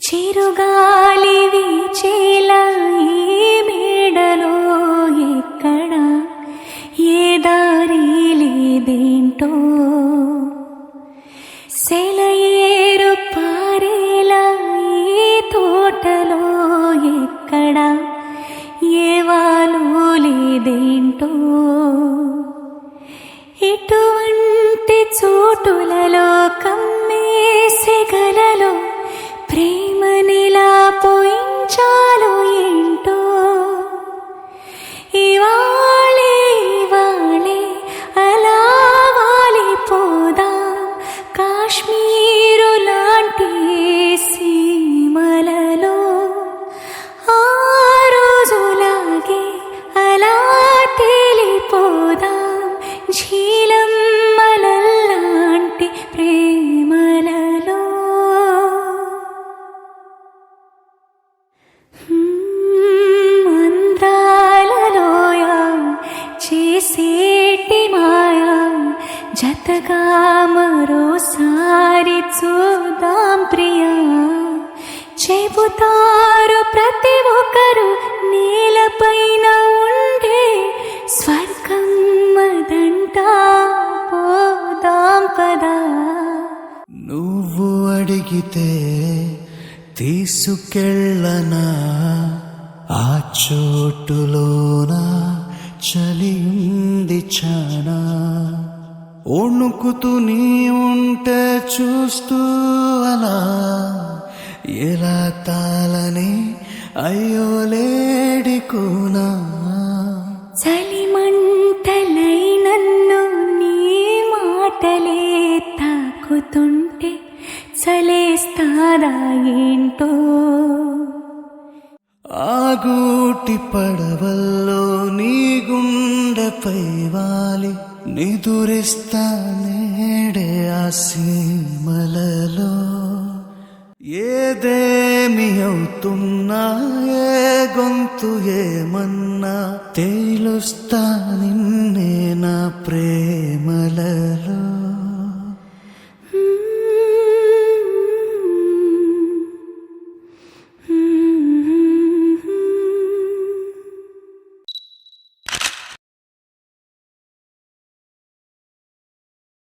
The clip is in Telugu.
చిరుగాలి వీచేలా ఈ మేడలో ఎక్కడ ఏ దారి లేదేంటో, సెలయేరు పారేలా ఈ తోటలో ఎక్కడ ఏ వాలు లేదేంటో, ఇటువంటి చోటులలో కమ్మేసెగలలో ప్రేమనిలా పోయించాలో ఏంటో. ఇవాళే అలా వాలిపోదాం కాశ్మీరు లాంటి సీమలలో, ఆ రోజులాగే అలా తేలిపోదాం ఝీలమ్మలలాంటి ప్రేమలలో. అందాలలోయ చేసేటి మాయా జతగా మరోసారి చూద్దాం ప్రియా. చెబుతారు ప్రతి ఒక్కరు నేలపైన ఉండే స్వర్గం అదంట, పోదాం పదా. నువ్వు అడిగితే తీసుకెళ్ళనా, ఆ చోటులోన చలి ఉంది చానా. వణుకుతూ నీ ఉంటే చూస్తూ అలా ఎలా తాళని అయ్యో లేడికోనా. చలిమంటలై నన్ను నీ మాటలే తాకుతుంటే చలేస్తాదా ఏంటో. ఆగూటి పడవల్లో నీ గుండెపై వాలి నిదురిస్తా నేడే ఆ సీమలలో. ఏదేమి అవుతున్నా ఏ గొంతు ఏమన్నా తేలుస్తా నిన్నే నా ప్రేమలలో.